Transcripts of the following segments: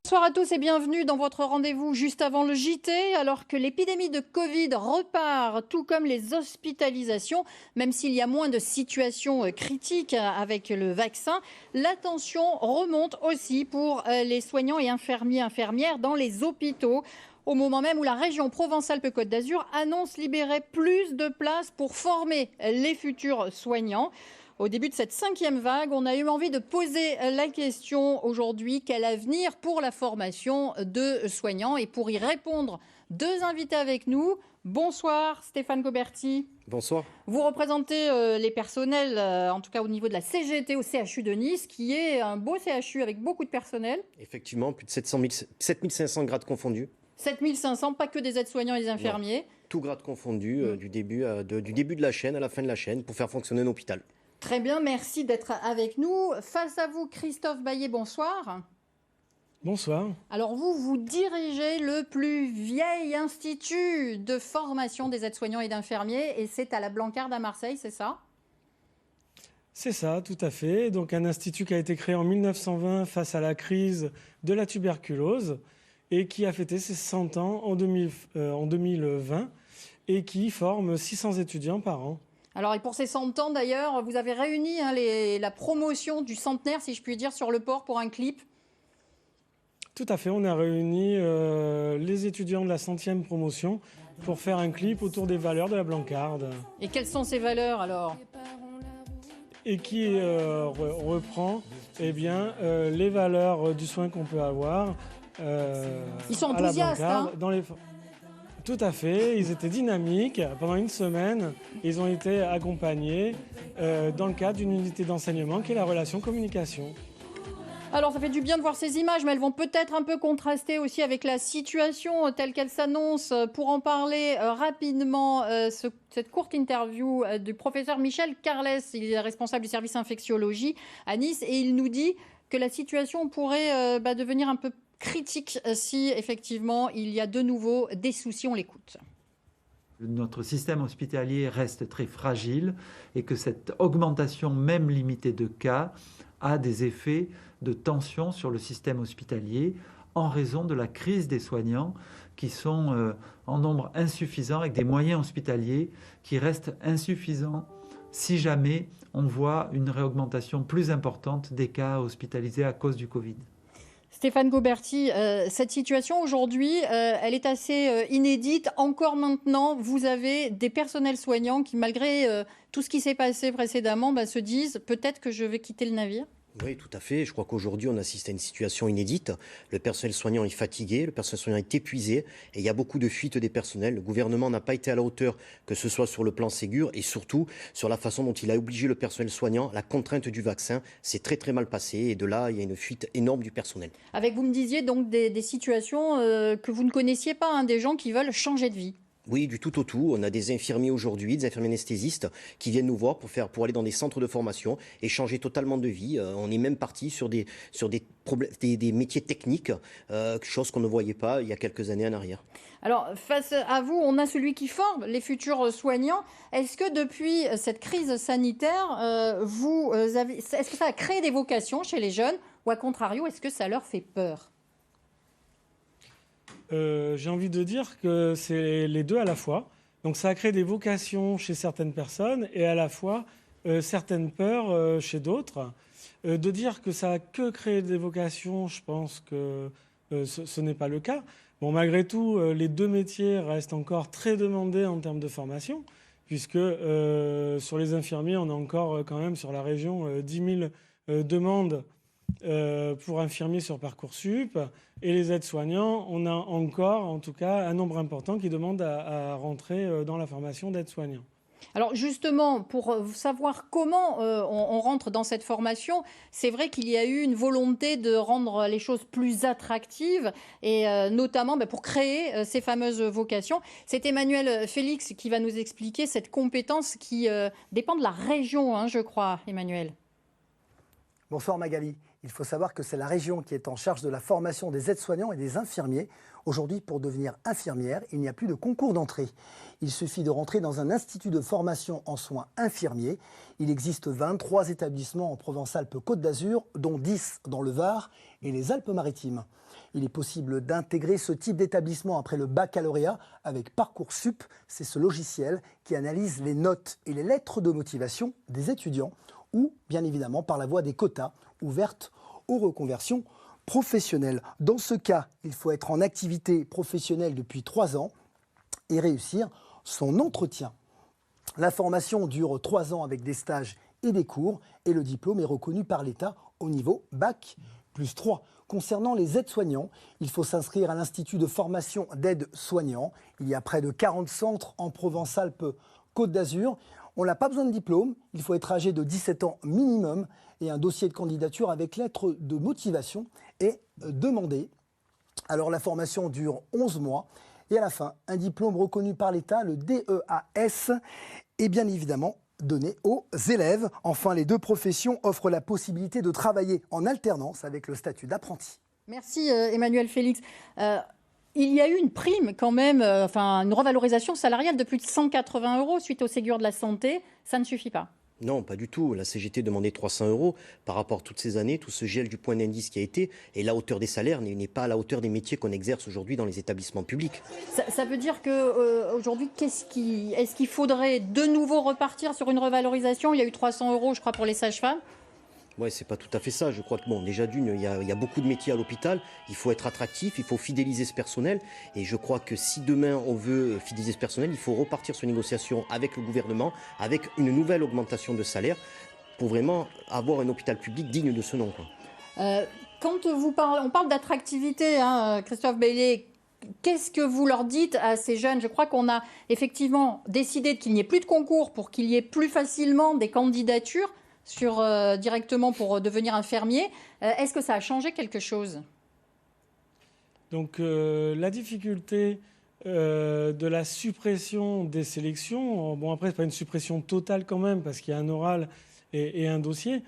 Bonsoir à tous et bienvenue dans votre rendez-vous juste avant le JT. Alors que l'épidémie de Covid repart, tout comme les hospitalisations, même s'il y a moins de situations critiques avec le vaccin, la tension remonte aussi pour les soignants et infirmières dans les hôpitaux. Au moment même où la région Provence-Alpes-Côte d'Azur annonce libérer plus de places pour former les futurs soignants. Au début de cette 5e vague, on a eu envie de poser la question aujourd'hui, quel avenir pour la formation de soignants? Et pour y répondre, deux invités avec nous. Bonsoir Stéphane Goberti. Bonsoir. Vous représentez les personnels, en tout cas au niveau de la CGT au CHU de Nice, qui est un beau CHU avec beaucoup de personnel. Effectivement, plus de 7500 grades confondus. 7500, pas que des aides-soignants et des infirmiers. Non, tout grade confondu, du début de la chaîne à la fin de la chaîne, pour faire fonctionner un hôpital. Très bien, merci d'être avec nous. Face à vous, Christophe Baillet, bonsoir. Bonsoir. Alors vous dirigez le plus vieil institut de formation des aides-soignants et d'infirmiers, et c'est à la Blancarde à Marseille, c'est ça? C'est ça, tout à fait. Donc un institut qui a été créé en 1920 face à la crise de la tuberculose et qui a fêté ses 100 ans en 2020 et qui forme 600 étudiants par an. Alors, et pour ces 100 ans d'ailleurs, vous avez réuni la promotion du centenaire, si je puis dire, sur le port pour un clip. Tout à fait, on a réuni les étudiants de la 100e promotion pour faire un clip autour des valeurs de la Blancarde. Et quelles sont ces valeurs alors? Et qui reprend les valeurs du soin qu'on peut avoir Ils sont enthousiastes, à la Blancarde, dans les... Tout à fait, ils étaient dynamiques. Pendant une semaine, ils ont été accompagnés dans le cadre d'une unité d'enseignement qui est la relation communication. Alors ça fait du bien de voir ces images, mais elles vont peut-être un peu contraster aussi avec la situation telle qu'elle s'annonce. Pour en parler rapidement, cette courte interview du professeur Michel Carles, il est responsable du service infectiologie à Nice, et il nous dit que la situation pourrait devenir un peu critique si effectivement il y a de nouveau des soucis. On l'écoute. Notre système hospitalier reste très fragile et que cette augmentation, même limitée de cas, a des effets de tension sur le système hospitalier en raison de la crise des soignants qui sont en nombre insuffisant, avec des moyens hospitaliers qui restent insuffisants si jamais on voit une réaugmentation plus importante des cas hospitalisés à cause du Covid. Stéphane Goberti, cette situation aujourd'hui, elle est assez inédite. Encore maintenant, vous avez des personnels soignants qui, malgré tout ce qui s'est passé précédemment, se disent peut-être que je vais quitter le navire. Oui, tout à fait. Je crois qu'aujourd'hui, on assiste à une situation inédite. Le personnel soignant est fatigué, le personnel soignant est épuisé et il y a beaucoup de fuites des personnels. Le gouvernement n'a pas été à la hauteur, que ce soit sur le plan Ségur et surtout sur la façon dont il a obligé le personnel soignant, la contrainte du vaccin. C'est très très mal passé et de là, il y a une fuite énorme du personnel. Avec, vous me disiez, donc des situations que vous ne connaissiez pas, des gens qui veulent changer de vie. Oui, du tout au tout. On a des infirmiers aujourd'hui, des infirmiers anesthésistes qui viennent nous voir pour aller dans des centres de formation et changer totalement de vie. On est même parti sur des métiers techniques, chose qu'on ne voyait pas il y a quelques années en arrière. Alors, face à vous, on a celui qui forme les futurs soignants. Est-ce que depuis cette crise sanitaire, est-ce que ça a créé des vocations chez les jeunes ou à contrario, est-ce que ça leur fait peur ? J'ai envie de dire que c'est les deux à la fois. Donc ça a créé des vocations chez certaines personnes et à la fois certaines peurs chez d'autres. De dire que ça a que créé des vocations, je pense que ce n'est pas le cas. Bon, malgré tout, les deux métiers restent encore très demandés en termes de formation, puisque sur les infirmiers, on a encore quand même sur la région 10 000 demandes pour infirmiers sur Parcoursup, et les aides-soignants, on a encore, en tout cas, un nombre important qui demande à rentrer dans la formation d'aide-soignants. Alors justement, pour savoir comment on rentre dans cette formation, c'est vrai qu'il y a eu une volonté de rendre les choses plus attractives et notamment pour créer ces fameuses vocations. C'est Emmanuel Félix qui va nous expliquer cette compétence qui dépend de la région, je crois, Emmanuel. Bonsoir Magali. Il faut savoir que c'est la région qui est en charge de la formation des aides-soignants et des infirmiers. Aujourd'hui, pour devenir infirmière, il n'y a plus de concours d'entrée. Il suffit de rentrer dans un institut de formation en soins infirmiers. Il existe 23 établissements en Provence-Alpes-Côte d'Azur, dont 10 dans le Var et les Alpes-Maritimes. Il est possible d'intégrer ce type d'établissement après le baccalauréat avec Parcoursup. C'est ce logiciel qui analyse les notes et les lettres de motivation des étudiants ou, bien évidemment, par la voie des quotas ouvertes aux reconversions professionnelles. Dans ce cas, il faut être en activité professionnelle depuis 3 ans et réussir son entretien. La formation dure 3 ans avec des stages et des cours et le diplôme est reconnu par l'État au niveau Bac+3. Concernant les aides-soignants, il faut s'inscrire à l'Institut de formation d'aides-soignants. Il y a près de 40 centres en Provence-Alpes-Côte d'Azur. On n'a pas besoin de diplôme, il faut être âgé de 17 ans minimum et un dossier de candidature avec lettre de motivation est demandé. Alors la formation dure 11 mois et à la fin, un diplôme reconnu par l'État, le DEAS, est bien évidemment donné aux élèves. Enfin, les 2 professions offrent la possibilité de travailler en alternance avec le statut d'apprenti. Merci Emmanuel Félix. Il y a eu une prime quand même, une revalorisation salariale de plus de 180 € suite au Ségur de la santé. Ça ne suffit pas. Non, pas du tout. La CGT demandait 300 € par rapport à toutes ces années, tout ce gel du point d'indice qui a été, et la hauteur des salaires n'est pas à la hauteur des métiers qu'on exerce aujourd'hui dans les établissements publics. Ça veut dire qu'aujourd'hui, est-ce qu'il faudrait de nouveau repartir sur une revalorisation? Il y a eu 300 € je crois pour les sages-femmes. Ouais, c'est pas tout à fait ça. Je crois que déjà d'une, il y a beaucoup de métiers à l'hôpital. Il faut être attractif, il faut fidéliser ce personnel. Et je crois que si demain on veut fidéliser ce personnel, il faut repartir sur une négociation avec le gouvernement, avec une nouvelle augmentation de salaire, pour vraiment avoir un hôpital public digne de ce nom, quoi. Quand on parle d'attractivité, Christophe Baillet, qu'est-ce que vous leur dites à ces jeunes? Je crois qu'on a effectivement décidé qu'il n'y ait plus de concours pour qu'il y ait plus facilement des candidatures directement pour devenir infirmier. Est-ce que ça a changé quelque chose? Donc la difficulté de la suppression des sélections, bon après c'est pas une suppression totale quand même parce qu'il y a un oral et un dossier,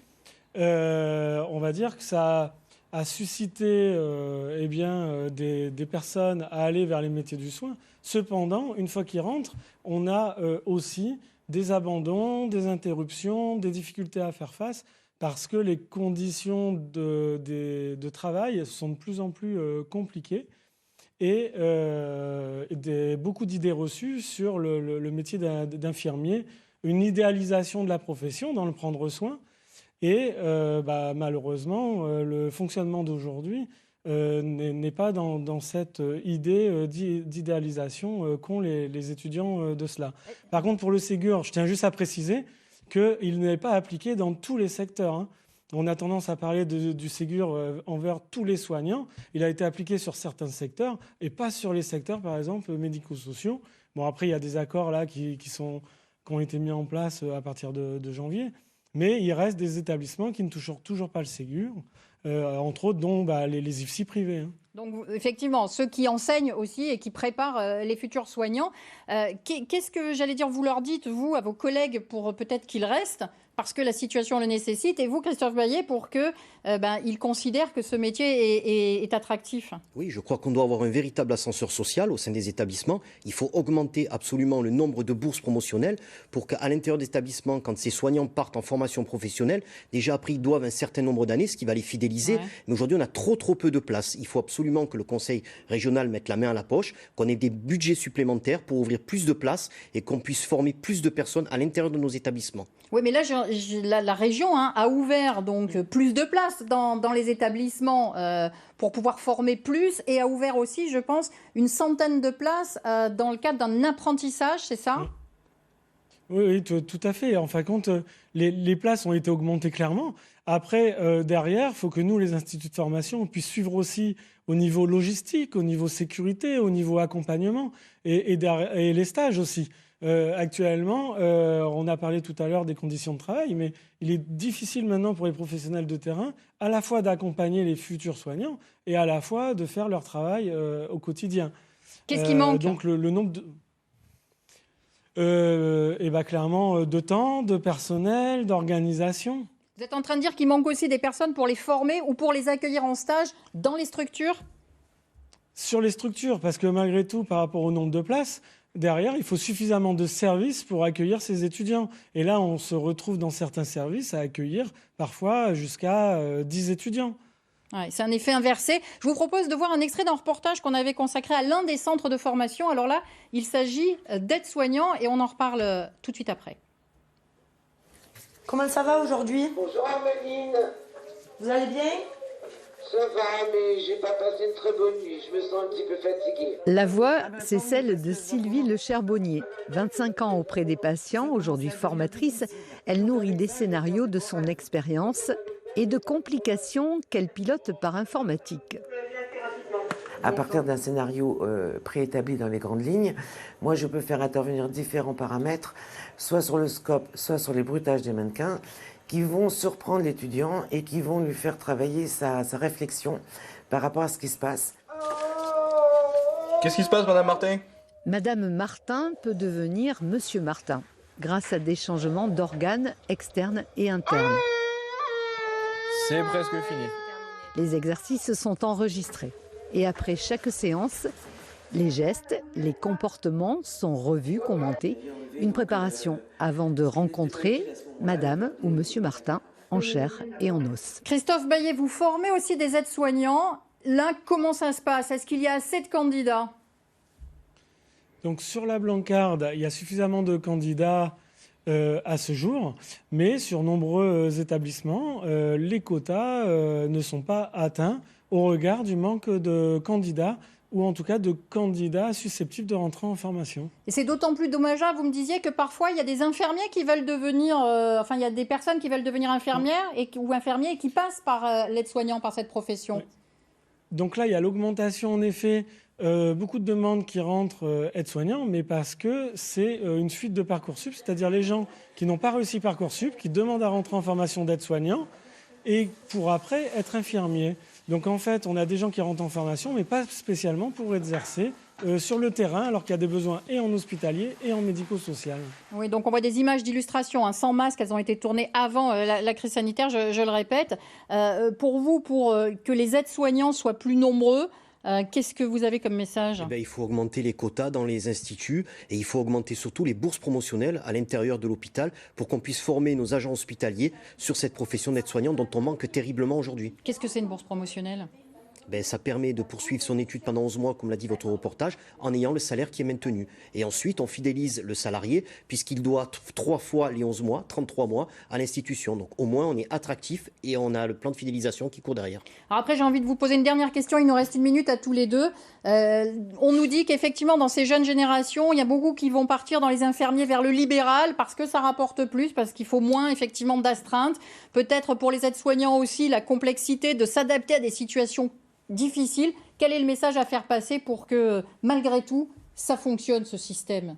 on va dire que ça a suscité des personnes à aller vers les métiers du soin. Cependant, une fois qu'ils rentrent, on a aussi des abandons, des interruptions, des difficultés à faire face parce que les conditions de travail sont de plus en plus compliquées et beaucoup d'idées reçues sur le métier d'infirmier, une idéalisation de la profession dans le prendre soin et malheureusement le fonctionnement d'aujourd'hui n'est pas dans cette idée d'idéalisation qu'ont les étudiants de cela. Par contre, pour le Ségur, je tiens juste à préciser qu'il n'est pas appliqué dans tous les secteurs. On a tendance à parler du Ségur envers tous les soignants. Il a été appliqué sur certains secteurs et pas sur les secteurs, par exemple, médico-sociaux. Bon, après, il y a des accords là qui ont été mis en place à partir de janvier. Mais il reste des établissements qui ne touchent toujours pas le Ségur. Entre autres, dont les IFSI privés. Donc, effectivement, ceux qui enseignent aussi et qui préparent les futurs soignants. Qu'est-ce que, j'allais dire, vous leur dites, vous, à vos collègues, pour peut-être qu'ils restent, parce que la situation le nécessite, et vous, Christophe Baillet, pour qu'ils considèrent que ce métier est attractif? Oui, je crois qu'on doit avoir un véritable ascenseur social au sein des établissements. Il faut augmenter absolument le nombre de bourses promotionnelles pour qu'à l'intérieur des établissements, quand ces soignants partent en formation professionnelle, déjà après, ils doivent un certain nombre d'années, ce qui va les fidéliser. Ouais. Mais aujourd'hui, on a trop peu de places. Il faut absolument que le conseil régional mette la main à la poche, qu'on ait des budgets supplémentaires pour ouvrir plus de places et qu'on puisse former plus de personnes à l'intérieur de nos établissements. Oui, mais là, la région a ouvert donc plus de places dans les établissements pour pouvoir former plus et a ouvert aussi, je pense, une centaine de places dans le cadre d'un apprentissage, c'est ça ? Oui, tout à fait. En fin de compte, les places ont été augmentées clairement. Après, derrière, il faut que nous, les instituts de formation, on puisse suivre aussi au niveau logistique, au niveau sécurité, au niveau accompagnement et les stages aussi. Actuellement, on a parlé tout à l'heure des conditions de travail, mais il est difficile maintenant pour les professionnels de terrain à la fois d'accompagner les futurs soignants et à la fois de faire leur travail au quotidien. Qu'est-ce qui manque ? Donc le nombre de... clairement, de temps, de personnel, d'organisation. Vous êtes en train de dire qu'il manque aussi des personnes pour les former ou pour les accueillir en stage dans les structures ? Sur les structures, parce que malgré tout, par rapport au nombre de places, derrière, il faut suffisamment de services pour accueillir ces étudiants. Et là, on se retrouve dans certains services à accueillir parfois jusqu'à 10 étudiants. Ouais, c'est un effet inversé. Je vous propose de voir un extrait d'un reportage qu'on avait consacré à l'un des centres de formation. Alors là, il s'agit d'aides-soignants et on en reparle tout de suite après. Comment ça va aujourd'hui? Bonjour Ameline. Vous allez bien? Ça va, mais j'ai pas passé une très bonne nuit. Je me sens un petit peu fatiguée. La voix, c'est celle de Sylvie Le Charbonnier. 25 ans auprès des patients, aujourd'hui formatrice, elle nourrit des scénarios de son expérience et de complications qu'elle pilote par informatique. À partir d'un scénario préétabli dans les grandes lignes, moi je peux faire intervenir différents paramètres, soit sur le scope, soit sur les bruitages des mannequins, qui vont surprendre l'étudiant et qui vont lui faire travailler sa réflexion par rapport à ce qui se passe. Qu'est-ce qui se passe, Madame Martin? Madame Martin peut devenir Monsieur Martin, grâce à des changements d'organes externes et internes. C'est presque fini. Les exercices sont enregistrés. Et après chaque séance, les gestes, les comportements sont revus, commentés. Une préparation avant de rencontrer Madame ou Monsieur Martin en chair et en os. Christophe Baillet, vous formez aussi des aides-soignants. Là, comment ça se passe? Est-ce qu'il y a assez de candidats? Donc sur la Blancarde, il y a suffisamment de candidats à ce jour, mais sur nombreux établissements, les quotas ne sont pas atteints au regard du manque de candidats, ou en tout cas de candidats susceptibles de rentrer en formation. Et c'est d'autant plus dommageable, vous me disiez, que parfois il y a des infirmiers qui veulent devenir, il y a des personnes qui veulent devenir infirmières ou infirmiers et qui passent par l'aide-soignant, par cette profession. Oui. Donc là, il y a l'augmentation, en effet, beaucoup de demandes qui rentrent aides-soignants, mais parce que c'est une suite de Parcoursup, c'est-à-dire les gens qui n'ont pas réussi Parcoursup, qui demandent à rentrer en formation d'aide-soignant et pour après être infirmiers. Donc en fait, on a des gens qui rentrent en formation, mais pas spécialement pour exercer sur le terrain, alors qu'il y a des besoins et en hospitalier et en médico-social. Oui, donc on voit des images d'illustration sans masque, elles ont été tournées avant la crise sanitaire, je le répète. Pour vous, pour que les aides-soignants soient plus nombreux, qu'est-ce que vous avez comme message? Il faut augmenter les quotas dans les instituts et il faut augmenter surtout les bourses promotionnelles à l'intérieur de l'hôpital pour qu'on puisse former nos agents hospitaliers sur cette profession d'aide-soignant dont on manque terriblement aujourd'hui. Qu'est-ce que c'est une bourse promotionnelle? Ça permet de poursuivre son étude pendant 11 mois, comme l'a dit votre reportage, en ayant le salaire qui est maintenu. Et ensuite, on fidélise le salarié, puisqu'il doit 3 fois les 11 mois, 33 mois, à l'institution. Donc au moins, on est attractif et on a le plan de fidélisation qui court derrière. Alors après, j'ai envie de vous poser une dernière question. Il nous reste 1 minute à tous les deux. On nous dit qu'effectivement, dans ces jeunes générations, il y a beaucoup qui vont partir dans les infirmiers vers le libéral parce que ça rapporte plus, parce qu'il faut moins effectivement d'astreintes. Peut-être pour les aides-soignants aussi, la complexité de s'adapter à des situations difficile. Quel est le message à faire passer pour que, malgré tout, ça fonctionne, ce système?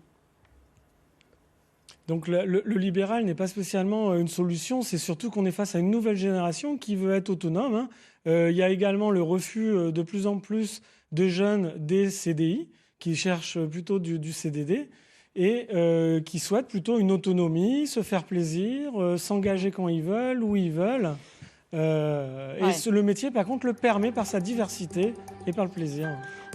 Donc le libéral n'est pas spécialement une solution, c'est surtout qu'on est face à une nouvelle génération qui veut être autonome. Il y a également le refus de plus en plus de jeunes des CDI, qui cherchent plutôt du CDD, et qui souhaitent plutôt une autonomie, se faire plaisir, s'engager quand ils veulent, où ils veulent. Et le métier, par contre, le permet par sa diversité et par le plaisir.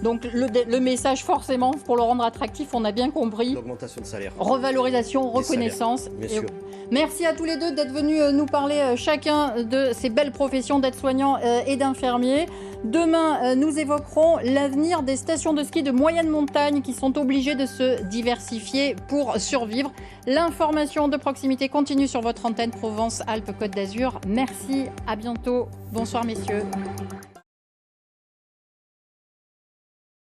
Donc le message, forcément, pour le rendre attractif, on a bien compris. L'augmentation de salaire. Revalorisation, reconnaissance. Bien sûr. Merci à tous les deux d'être venus nous parler chacun de ces belles professions d'aides-soignants et d'infirmiers. Demain, nous évoquerons l'avenir des stations de ski de moyenne montagne qui sont obligées de se diversifier pour survivre. L'information de proximité continue sur votre antenne Provence-Alpes-Côte d'Azur. Merci, à bientôt. Bonsoir messieurs.